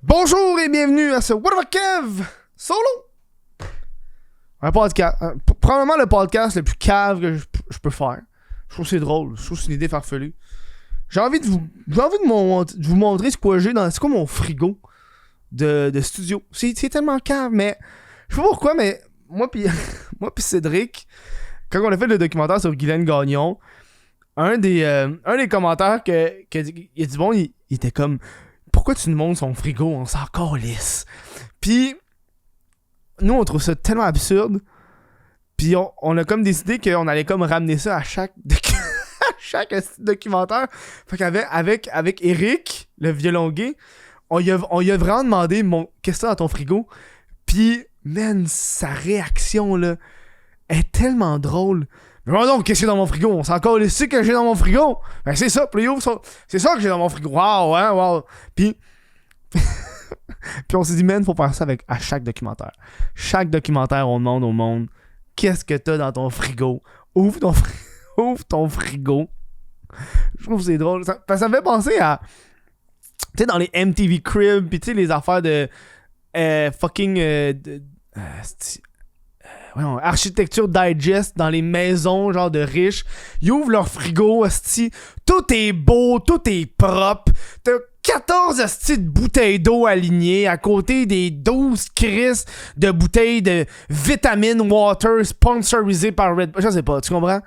Bonjour et bienvenue à ce What the Kev solo. Un podcast, probablement le podcast le plus cave que je peux faire. Je trouve que c'est drôle, je trouve que c'est une idée farfelue. J'ai envie de vous montrer c'est quoi mon frigo de studio. C'est tellement cave, mais je sais pas pourquoi, mais moi pis Cédric, quand on a fait le documentaire sur Guylaine Gagnon, un des commentaires il a dit bon, il était comme pourquoi tu nous montres son frigo, on s'en calisse. Puis nous on trouve ça tellement absurde. Puis on a comme décidé qu'on allait comme ramener ça à chaque documentaire. Fait qu'avec Eric, le violon gay, on y a vraiment demandé qu'est-ce que t'as dans ton frigo. Puis man, sa réaction là est tellement drôle. Mais donc, qu'est-ce qu'il y a dans mon frigo? On s'en calisse que j'ai dans mon frigo? Ben c'est ça, puis il ouvre ça. C'est ça que j'ai dans mon frigo. Wow, hein, wow. Puis on s'est dit, man, faut faire ça à chaque documentaire. Chaque documentaire, on demande au monde, qu'est-ce que t'as dans ton frigo? Ouvre ton frigo. Je trouve que c'est drôle. Ça me fait penser à, tu sais, dans les MTV Crib, pis tu sais, les affaires de Architecture Digest dans les maisons genre de riches. Ils ouvrent leur frigo, esti. Tout est beau, tout est propre. T'as 14 esti de bouteilles d'eau alignées à côté des 12 crises de bouteilles de vitamine water sponsorisées par Red Bull. Je sais pas, tu comprends?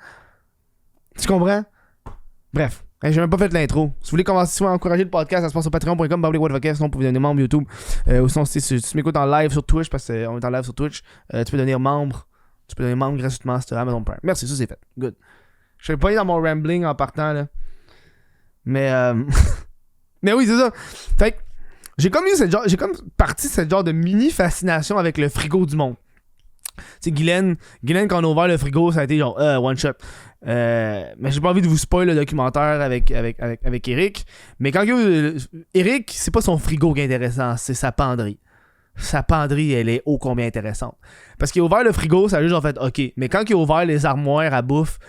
Bref. J'ai même pas fait l'intro. Si vous voulez commencer à encourager le podcast, ça se passe sur patreon.com, sinon vous pouvez devenir membre YouTube. Ou sinon, si tu m'écoutes en live sur Twitch, parce qu'on est en live sur Twitch, tu peux devenir membre. Tu peux devenir membre gratuitement sur Amazon Prime. Merci, ça c'est fait. Good. Je serais pas allé dans mon rambling en partant, là. Mais mais oui, c'est ça. Fait que j'ai comme parti cette genre de mini fascination avec le frigo du monde. Tu sais, Guylaine, quand on a ouvert le frigo, ça a été genre one shot. Mais j'ai pas envie de vous spoil le documentaire avec Eric. Mais quand Eric, c'est pas son frigo qui est intéressant, c'est sa penderie. Sa penderie, elle est ô combien intéressante. Parce qu'il a ouvert le frigo, ça a juste en fait ok. Mais quand il a ouvert les armoires à bouffe,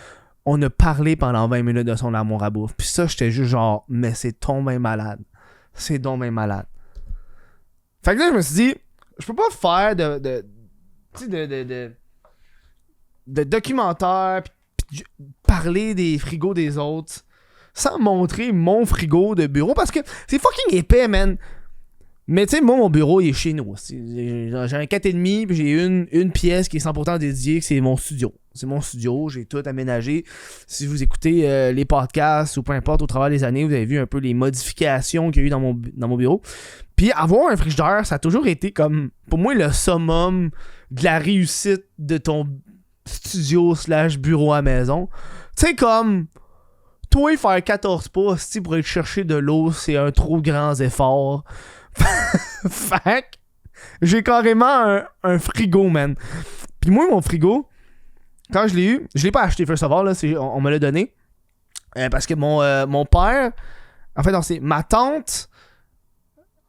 on a parlé pendant 20 minutes de son armoire à bouffe. Puis ça, j'étais juste genre, mais c'est donc bien malade. C'est donc bien malade. Fait que là, je me suis dit, je peux pas faire de documentaires pis parler des frigos des autres sans montrer mon frigo de bureau parce que c'est fucking épais, man. Mais tu sais, moi, mon bureau, il est chez nous. J'ai un 4,5 puis j'ai une pièce qui est 100% dédiée, que c'est mon studio. C'est mon studio, j'ai tout aménagé. Si vous écoutez les podcasts ou peu importe, au travers des années, vous avez vu un peu les modifications qu'il y a eu dans mon bureau. Puis avoir un frigidaire, ça a toujours été comme, pour moi, le summum de la réussite de ton studio/bureau à maison. Tu sais, comme, toi, faire 14 pouces pour aller chercher de l'eau, c'est un trop grand effort. Fait que j'ai carrément un frigo, man. Puis moi, mon frigo, quand je l'ai eu, je l'ai pas acheté first of all, là, on me l'a donné. Parce que mon père, en fait, non, c'est ma tante.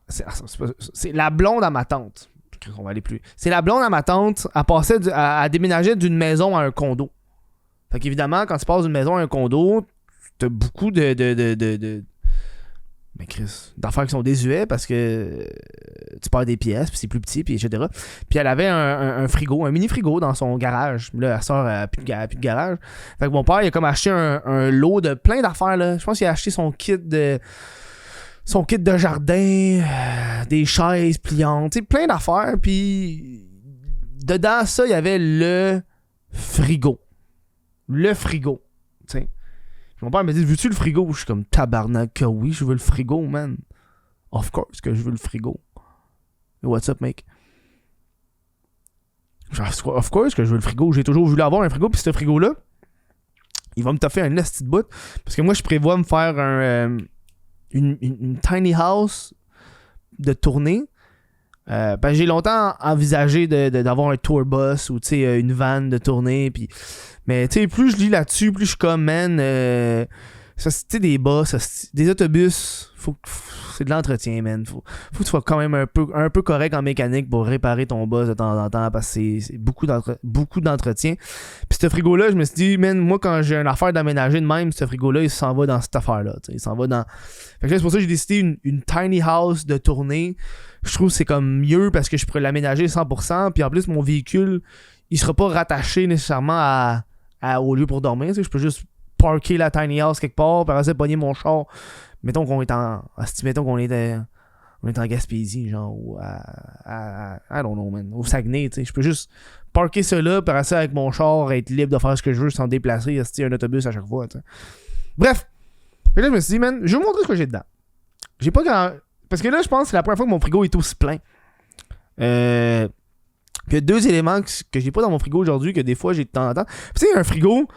C'est la blonde à ma tante. On va aller plus. C'est la blonde à ma tante. Elle passait à déménager d'une maison à un condo. Fait qu'évidemment, quand tu passes d'une maison à un condo, t'as beaucoup mais Chris, d'affaires qui sont désuets parce que tu perds des pièces, puis c'est plus petit, puis etc. Puis elle avait un frigo, un mini frigo dans son garage. Là, elle sort à plus de garage. Fait que mon père, il a comme acheté un lot de plein d'affaires, là. Je pense qu'il a acheté son kit de jardin, des chaises pliantes, tu sais, plein d'affaires. Puis dedans ça, il y avait le frigo. Le frigo, tu sais. Mon père me dit, veux-tu le frigo? Je suis comme, tabarnak, que oui, je veux le frigo, man. Of course que je veux le frigo. What's up, mec? Genre, of course que je veux le frigo. J'ai toujours voulu avoir un frigo, puis ce frigo-là, il va me toffer un esti de bout. Parce que moi, je prévois me faire une tiny house de tournée. Ben, j'ai longtemps envisagé d'avoir un tour bus ou une van de tournée. Puis mais tu sais, plus je lis là-dessus, plus je suis comme, man, Ça, c'est des bus, des autobus, c'est de l'entretien, man. Faut que tu sois quand même un peu correct en mécanique pour réparer ton bus de temps en temps parce que c'est beaucoup d'entretien. Puis ce frigo-là, je me suis dit, man, moi quand j'ai une affaire d'aménager de même, ce frigo-là, il s'en va dans cette affaire-là. T'sais. Il s'en va dans. Fait que là, c'est pour ça que j'ai décidé une tiny house de tournée. Je trouve que c'est comme mieux parce que je pourrais l'aménager 100%. Puis en plus, mon véhicule, il sera pas rattaché nécessairement au lieu pour dormir. T'sais. Je peux juste parker la tiny house quelque part, puis après ça, pogner mon char. Mettons qu'on est en Gaspésie, genre, ou I don't know, man, au Saguenay, tu sais. Je peux juste parker ça là, puis après ça, avec mon char, être libre de faire ce que je veux sans déplacer, un autobus à chaque fois, tu sais. Bref. Puis là, je me suis dit, man, je vais vous montrer ce que j'ai dedans. J'ai pas grand. Parce que là, je pense que c'est la première fois que mon frigo est aussi plein. Puis il y a 2 éléments que j'ai pas dans mon frigo aujourd'hui, que des fois, j'ai de temps en temps. Puis tu sais, un frigo.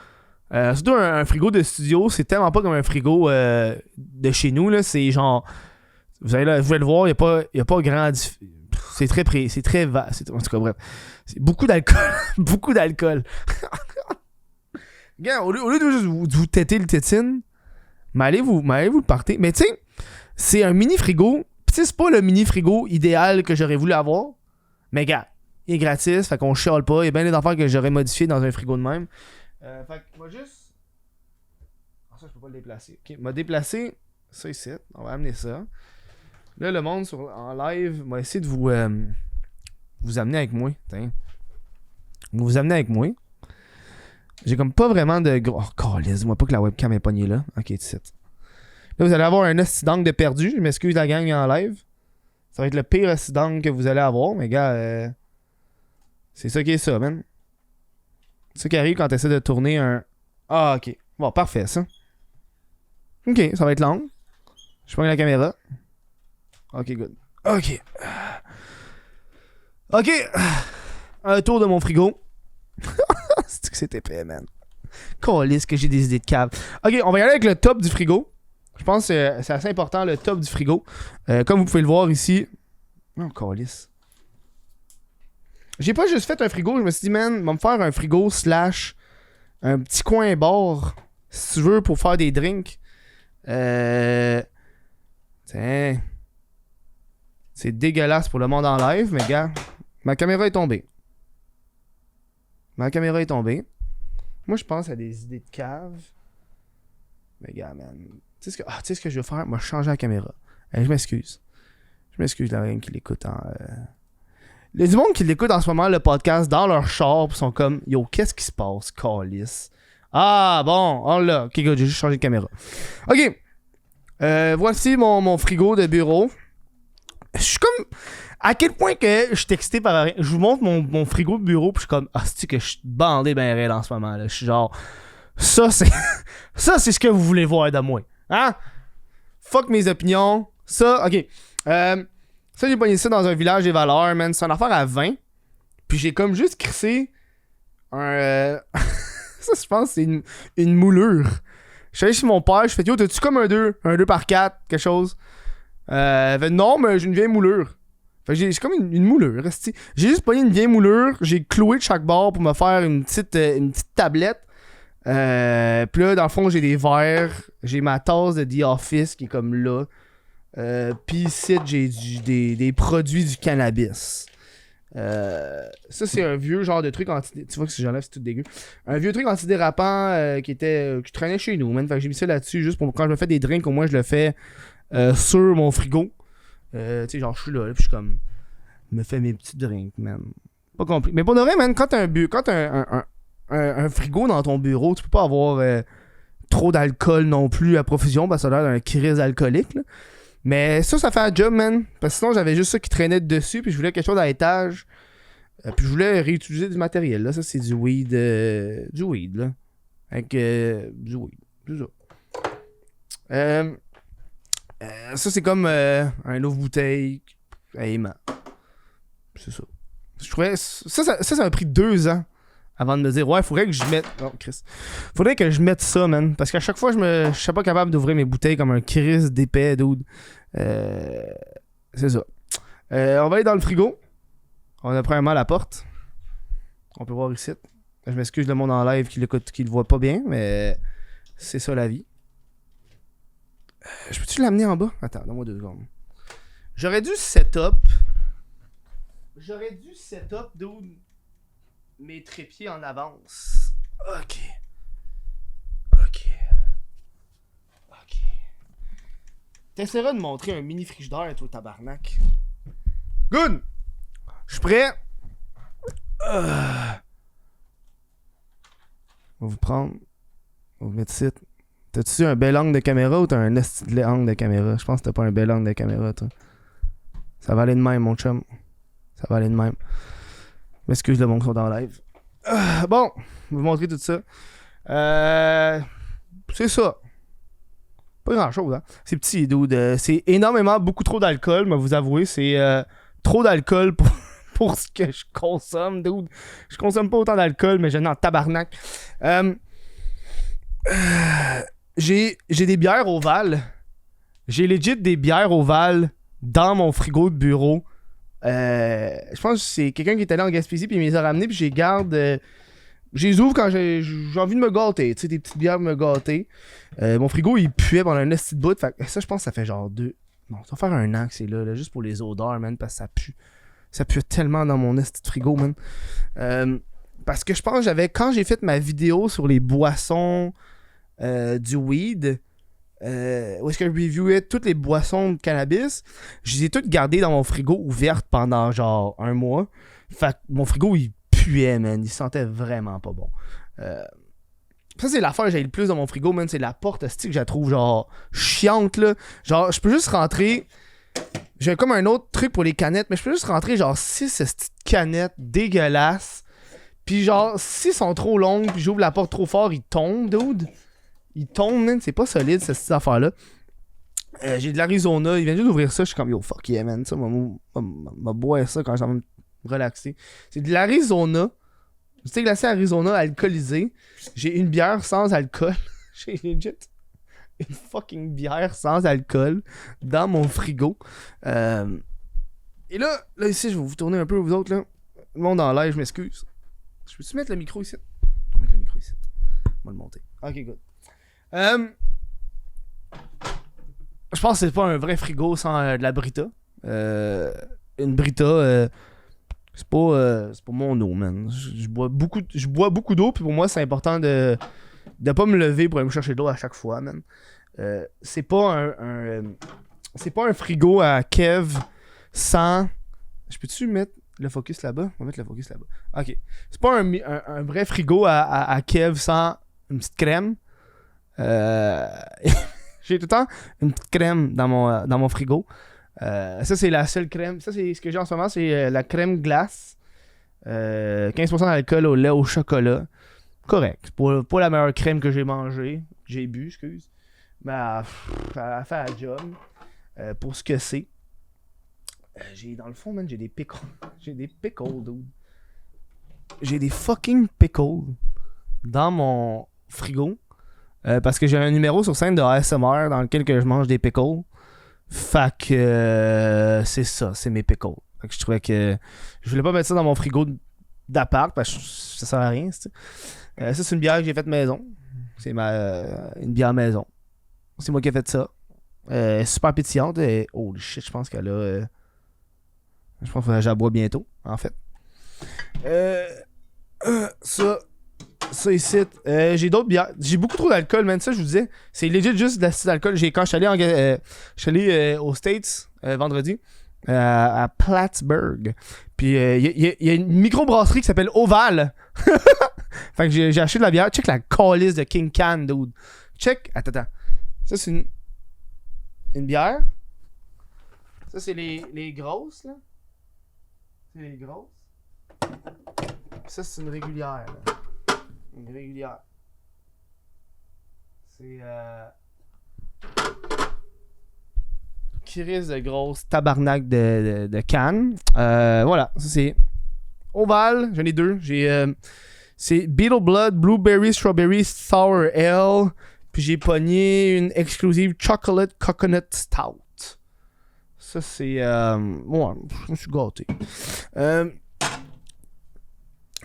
Surtout un frigo de studio, c'est tellement pas comme un frigo de chez nous, là. C'est genre. Vous allez le voir, il n'y a pas grand. C'est très vaste. En tout cas, bref. C'est beaucoup d'alcool. Beaucoup d'alcool. Regarde, au lieu de juste vous têter le tétine, mais allez vous le parter. Mais tu sais, c'est un mini frigo. Pis tu sais, c'est pas le mini frigo idéal que j'aurais voulu avoir. Mais gars, il est gratis, fait qu'on chiale pas. Il y a bien des affaires que j'aurais modifiées dans un frigo de même. Fait que moi juste. Ah, ça, je peux pas le déplacer. Ok, m'a déplacé ça ici. On va amener ça. Là, le monde en live m'a essayé de vous amener avec moi. Tiens. Vous amener avec moi. J'ai comme pas vraiment de gros. Oh, calisse, dis-moi pas que la webcam est pognée là. Ok, tu sais. Là, vous allez avoir un hostie d'angle de perdu. Je m'excuse la gang en live. Ça va être le pire hostie d'angle que vous allez avoir, mais gars, c'est ça qui est ça, man. C'est ça qui arrive quand tu essaies de tourner un. Ah, ok. Bon, parfait, ça. Ok, ça va être long. Je prends la caméra. Ok, good. Ok. Ok. Un tour de mon frigo. C'est que c'est épais, man. Calisse que j'ai des idées de cave. Ok, on va y aller avec le top du frigo. Je pense que c'est assez important, le top du frigo. Comme vous pouvez le voir ici. Oh, calisse. J'ai pas juste fait un frigo, je me suis dit, man, on va me faire un frigo / un petit coin bar, si tu veux, pour faire des drinks. Tiens. C'est dégueulasse pour le monde en live, mais gars, ma caméra est tombée. Moi, je pense à des idées de cave. Mais gars, man. Tu sais ce que je vais faire? Moi, je change la caméra. Je m'excuse. La reine qui l'écoute en. Il y a du monde qui l'écoute en ce moment, le podcast, dans leur char, pis sont comme, yo, qu'est-ce qui se passe, calice? Ah, bon, on l'a. Ok, good, j'ai juste changé de caméra. Ok. Voici mon frigo de bureau. Je suis comme. À quel point que je suis excité par rien. Je vous montre mon frigo de bureau, pis je suis comme, ah, c'est que je suis bandé ben raide en ce moment, là. Je suis genre. Ça, c'est ce que vous voulez voir de moi. Hein? Fuck mes opinions. Ça, ok. Ça, j'ai pogné ça dans un village des valeurs, man. C'est une affaire à 20. Puis j'ai comme juste crissé un. Ça, je pense, c'est une moulure. Je suis allé chez mon père, je fais, yo, t'as-tu comme un 2 par 4, quelque chose? Fait, non, mais j'ai une vieille moulure. Fait que j'ai comme une moulure. J'ai juste pogné une vieille moulure, j'ai cloué de chaque bord pour me faire une petite tablette. Puis là, dans le fond, j'ai des verres. J'ai ma tasse de The Office qui est comme là. Puis ici, j'ai des produits du cannabis. Ça, c'est un vieux genre de truc anti... Tu vois que si j'enlève, c'est tout dégueu. Un vieux truc antidérapant qui traînait chez nous, man. Fait que j'ai mis ça là-dessus juste pour quand je me fais des drinks, au moins je le fais sur mon frigo. Tu sais, genre, je suis là, puis je suis comme... Je me fais mes petits drinks, man. Pas compliqué. Mais pour de vrai, man, quand t'as un frigo dans ton bureau, tu peux pas avoir trop d'alcool non plus à profusion parce que ça a l'air d'un crise alcoolique, là. Mais ça fait un job, man. Parce que sinon, j'avais juste ça qui traînait dessus, puis je voulais quelque chose à l'étage. Puis je voulais réutiliser du matériel, là. Ça, c'est du weed. Du weed, là. Avec du weed. C'est ça. Ça, c'est comme un ouvre-bouteille aimant. C'est ça. Je trouvais... Ça m'a pris 2 ans avant de me dire, ouais, faudrait que je mette... Oh, Chris. Faudrait que je mette ça, man. Parce qu'à chaque fois, je suis pas capable d'ouvrir mes bouteilles comme un Chris d'épais, dude. C'est ça. On va aller dans le frigo. On a premièrement la porte. On peut voir ici. Je m'excuse le monde en live qui le voit pas bien, mais c'est ça la vie. Je peux-tu l'amener en bas? Attends, donne-moi 2 secondes. J'aurais dû setup d'où mes trépieds en avance. Ok. T'essaieras de montrer un mini frigidaire, toi, tabarnak. Good! Je suis prêt. On va vous prendre. On va vous mettre ici. T'as-tu un bel angle de caméra ou t'as un esti de angle de caméra? Je pense que t'as pas un bel angle de caméra, toi. Ça va aller de même, mon chum. Ça va aller de même. M'excuse le bon qu'on est en live. Bon, je vais vous montrer tout ça. C'est ça. Pas grand chose, hein. C'est petit, dude. C'est énormément, beaucoup trop d'alcool, mais vous avouez, c'est trop d'alcool pour ce que je consomme, dude. Je consomme pas autant d'alcool, mais je n'en tabarnak. J'ai des bières ovales. J'ai legit des bières ovales dans mon frigo de bureau. Je pense que c'est quelqu'un qui est allé en Gaspésie puis il me les a ramenés puis je les garde. Je les ouvre quand j'ai envie de me gâter. Tu sais, des petites bières me gâter. Mon frigo il puait pendant un esti de bout. Fait que ça, je pense que ça fait genre 2. Non, ça va faire 1 an que c'est là, juste pour les odeurs, man, parce que ça pue. Ça pue tellement dans mon esti de frigo, man. Parce que je pense que quand j'ai fait ma vidéo sur les boissons du weed, où est-ce que je reviewais toutes les boissons de cannabis, je les ai toutes gardées dans mon frigo ouvertes pendant genre 1 mois. Fait que mon frigo il puait, man. Il sentait vraiment pas bon. Ça, c'est l'affaire que j'ai le plus dans mon frigo, man. C'est la porte que je la trouve genre chiante, là. Genre, je peux juste rentrer. J'ai comme un autre truc pour les canettes, mais je peux juste rentrer genre 6 petites canettes dégueulasses. Puis genre, s'ils sont trop longues, puis j'ouvre la porte trop fort, ils tombent, dude. Ils tombent, man. C'est pas solide, cette affaire-là. J'ai de l'Arizona. Il vient juste d'ouvrir ça. Je suis comme, yo, fuck yeah, man. Ça, m'a boire ça quand j'ai envie de me relaxer. C'est de l'Arizona. Du thé glacé Arizona alcoolisé. J'ai une bière sans alcool. J'ai legit une fucking bière sans alcool dans mon frigo. Et là, ici, je vais vous tourner un peu, vous autres, là. Le monde en live, je m'excuse. Je peux-tu mettre le micro ici? Je vais mettre le micro ici. On va le monter. Ok, good. Je pense que c'est pas un vrai frigo sans de la Brita. Une Brita, c'est pas mon eau, man. Je bois beaucoup d'eau, puis pour moi, c'est important de pas me lever pour aller me chercher de l'eau à chaque fois, man. C'est pas un frigo à Kev sans... Je peux-tu mettre le focus là-bas? On va mettre le focus là-bas. Ok. C'est pas un vrai frigo à Kev sans une petite crème. J'ai tout le temps une petite crème dans mon frigo. Ça, c'est la seule crème. Ça, c'est ce que j'ai en ce moment. C'est la crème glace. 15% d'alcool au lait au chocolat. Correct. C'est pas la meilleure crème que j'ai mangée. J'ai bu, excuse. Mais elle fait la job. Pour ce que c'est. Dans le fond, man, j'ai des pickles. J'ai des pickles, dude. J'ai des fucking pickles dans mon frigo. Parce que j'ai un numéro sur scène de ASMR dans lequel je mange des pickles. Fait que c'est ça, c'est mes pickles. Fait que je trouvais que je voulais pas mettre ça dans mon frigo d'appart parce que ça sert à rien. Ça, c'est une bière que j'ai faite maison. C'est une bière maison. C'est moi qui ai fait ça. Super pétillante. Et, holy shit, je pense qu'elle a... je pense que j'aboie bientôt, en fait. Ça ici, j'ai d'autres bières. J'ai beaucoup trop d'alcool, man. Ça, je vous disais, c'est legit juste de l'acide d'alcool. Quand je suis allé aux States vendredi, à Plattsburgh. Puis il y a une microbrasserie qui s'appelle Oval. Fait que j'ai acheté de la bière. Check la calice de King Can, dude. Check. Attends. Ça, c'est une bière. Ça, c'est les grosses, là. C'est les grosses. Ça, c'est une régulière, là. Une régulière. C'est crise de grosse tabarnak de canne. Voilà, ça c'est Oval, j'en ai 2. C'est Beetle Blood, Blueberry, Strawberry, Sour Ale. Puis j'ai pogné une exclusive Chocolate Coconut Stout. Ça c'est... ouais, je me suis gâté.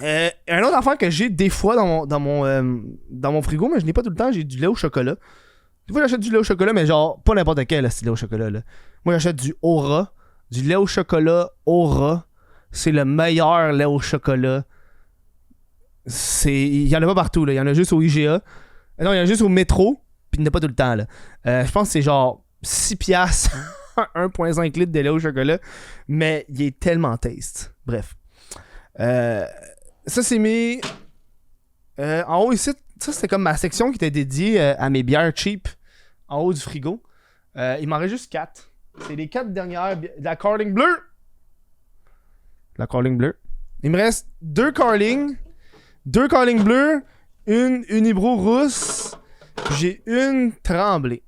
Un autre affaire que j'ai des fois dans mon frigo, mais je n'ai pas tout le temps, j'ai du lait au chocolat. Des fois, j'achète du lait au chocolat, mais genre, pas n'importe quel lait au chocolat, là. Moi, j'achète du Aura. Du lait au chocolat Aura. C'est le meilleur lait au chocolat. Il y en a pas partout, là. Il y en a juste au IGA. Non, il y en a juste au métro. Puis il n'y en a pas tout le temps, là. Je pense que c'est genre 6 piastres 1,5 litre de lait au chocolat. Mais il est tellement taste. Bref. Ça, c'est mis en haut ici. Ça, c'était comme ma section qui était dédiée à mes bières cheap. En haut du frigo. Il m'en reste juste 4. C'est les 4 dernières de la Carling bleue. La Carling bleue. Il me reste 2 Carling. 2 Carling bleues. Une Unibroue rousse. J'ai une Tremblay.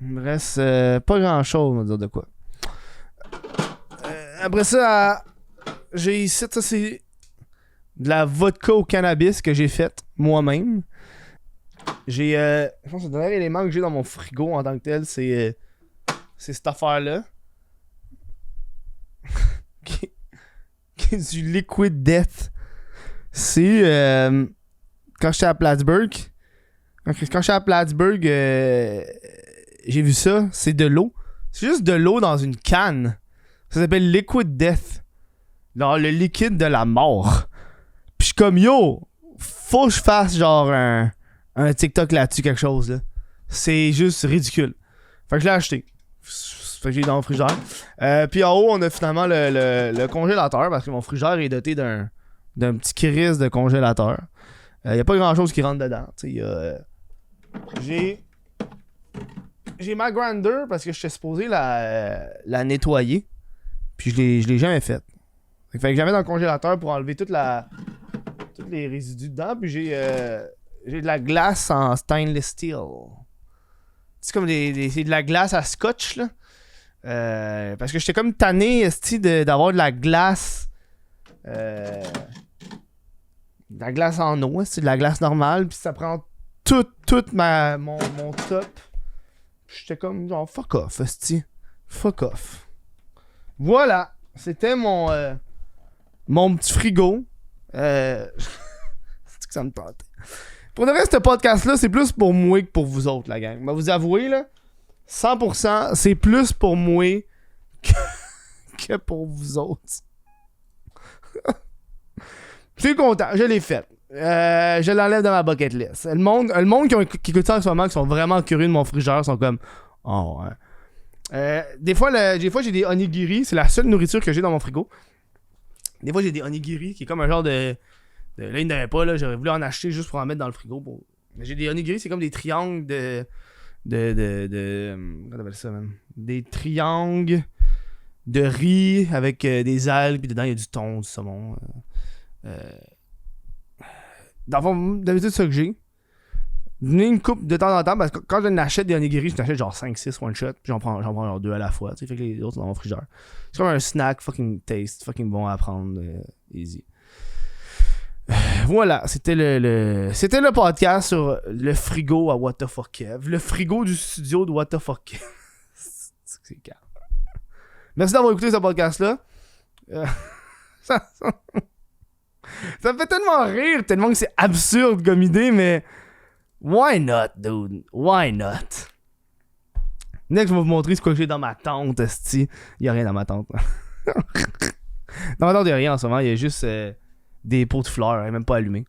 Il me reste pas grand chose, on va dire de quoi. Après ça, j'ai ici, ça c'est de la vodka au cannabis que j'ai faite moi-même. J'ai, je pense que le dernier élément que j'ai dans mon frigo en tant que tel, c'est cette affaire-là. qui est du Liquid Death. C'est quand j'étais à Plattsburgh. Quand j'étais à Plattsburgh, j'ai vu ça. C'est de l'eau. C'est juste de l'eau dans une canne. Ça s'appelle Liquid Death. Genre le liquide de la mort. Puis je suis comme yo, faut que je fasse genre un TikTok là-dessus, quelque chose là. C'est juste ridicule. Fait que je l'ai acheté. Fait que j'ai dans mon frigidaire. Puis en haut, on a finalement le congélateur parce que mon frigidaire est doté d'un petit crise de congélateur. Y a pas grand chose qui rentre dedans. J'ai ma grinder parce que j'étais supposé la nettoyer. Puis je l'ai jamais faite. Fait que j'avais dans le congélateur pour enlever tous les résidus dedans. Puis j'ai de la glace en stainless steel. C'est comme c'est de la glace à scotch là. Parce que j'étais comme tanné d'avoir de la glace. De la glace en eau, c'est de la glace normale. Puis ça prend tout mon top. J'étais comme genre fuck off, esti. Fuck off. Voilà. C'était mon petit frigo. C'est que ça me tentait. Pour le reste, ce podcast-là, c'est plus pour moi que pour vous autres, la gang. Je vais vous avouer, là, 100%, c'est plus pour moi que pour vous autres. Je suis content, je l'ai fait. Je l'enlève de ma bucket list. Le monde qui écoute ça en ce moment, qui sont vraiment curieux de mon frigeur, sont comme oh ouais. Des fois, j'ai des onigiri, c'est la seule nourriture que j'ai dans mon frigo. Des fois, j'ai des onigiri qui est comme un genre de là, il n'y en avait pas, là, j'aurais voulu en acheter juste pour en mettre dans le frigo. Mais j'ai des onigiri, c'est comme des triangles comment t'appelles ça, man? Des triangles de riz avec des algues, puis dedans, il y a du thon, du saumon. D'habitude, c'est ça que j'ai. Une coupe de temps en temps, parce que quand je n'achète des onigiri, je n'achète genre 5-6 one shot, puis j'en prends genre 2 à la fois, tu sais, fait que les autres sont dans mon frigidaire. C'est comme un snack fucking taste, fucking bon à prendre, easy. Voilà, c'était le podcast sur le frigo à What the Fuck Kev. Le frigo du studio de What the Fuck Kev. C'est calme. Merci d'avoir écouté ce podcast-là. Ça me fait tellement rire, tellement que c'est absurde comme idée, mais why not, dude? Why not? Next, je vais vous montrer ce que j'ai dans ma tente, esti. Il n'y a rien dans ma tente. Dans ma tente, il n'y a rien en ce moment. Il y a juste des pots de fleurs. Elle n'est même pas allumée.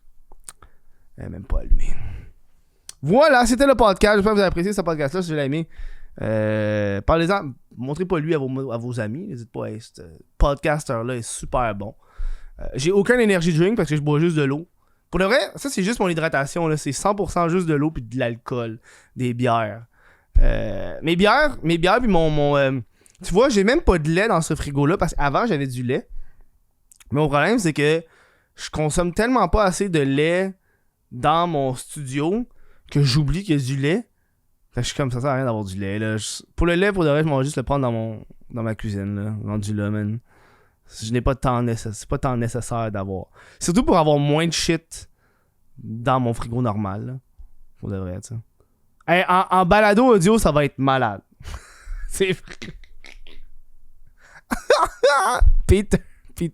Voilà, c'était le podcast. J'espère que vous avez apprécié ce podcast-là. Si vous l'avez aimé, parlez-en. Montrez pas lui à vos amis. N'hésitez pas. Ce podcaster-là est super bon. J'ai aucun energy drink parce que je bois juste de l'eau. Pour le vrai, ça c'est juste mon hydratation. Là. C'est 100% juste de l'eau puis de l'alcool. Des bières. Mes bières puis mon tu vois, j'ai même pas de lait dans ce frigo-là parce qu'avant j'avais du lait. Mais mon problème c'est que je consomme tellement pas assez de lait dans mon studio que j'oublie qu'il y a du lait. Fait que je suis comme ça sert à rien d'avoir du lait. Là. Pour le lait, pour de vrai, je m'en vais juste le prendre dans ma cuisine. Là. Rendu là, man. Je n'ai pas de temps nécessaire. C'est pas tant nécessaire d'avoir. Surtout pour avoir moins de shit dans mon frigo normal. Là. Pour de vrai, tu sais. Hey, en balado audio, ça va être malade. C'est vrai. Peter, il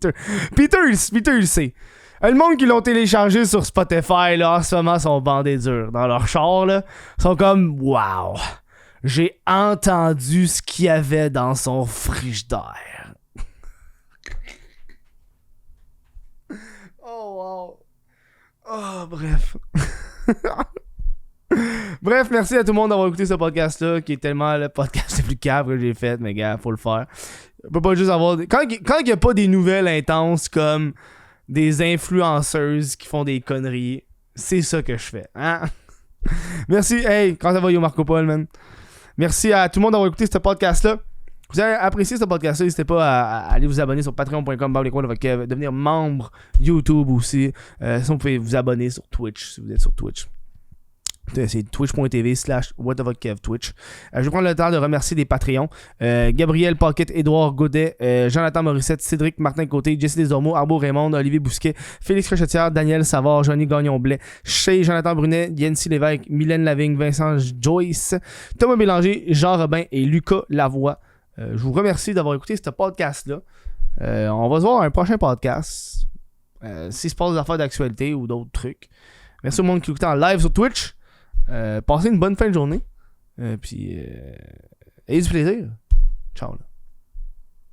le sait. Le monde qui l'ont téléchargé sur Spotify, là, en ce moment, sont bandés durs. Dans leur char, là, sont comme, wow. J'ai entendu ce qu'il y avait dans son frigidaire. Oh, wow. Oh, bref. Bref, merci à tout le monde d'avoir écouté ce podcast-là, qui est tellement le podcast le plus cave que j'ai fait, mais gars, faut le faire. On peut pas juste avoir... Quand il n'y a pas des nouvelles intenses comme des influenceuses qui font des conneries, c'est ça que je fais. Hein? Merci. Hey, quand ça va, yo Marco Paul, man? Merci à tout le monde d'avoir écouté ce podcast-là. Vous avez apprécié ce podcast-là, n'hésitez pas à aller vous abonner sur patreon.com, devenir membre YouTube aussi. Sinon, vous pouvez vous abonner sur Twitch, si vous êtes sur Twitch. C'est twitch.tv/whatthefucktwitch. Je vais prendre le temps de remercier des Patreons. Gabriel Paquette, Édouard Godet, Jonathan Morissette, Cédric Martin Côté, Jesse Desormeaux, Arbo Raymond, Olivier Bousquet, Félix Crochetière, Daniel Savard, Johnny Gagnon-Blais, Chez Jonathan Brunet, Yancy Lévesque, Mylène Lavigne, Vincent Joyce, Thomas Bélanger, Jean Robin et Lucas Lavoie. Je vous remercie d'avoir écouté ce podcast-là. On va se voir dans un prochain podcast. S'il se passe des affaires d'actualité ou d'autres trucs. Merci au monde qui écoute en live sur Twitch. Passez une bonne fin de journée. Puis, ayez du plaisir. Ciao. Là.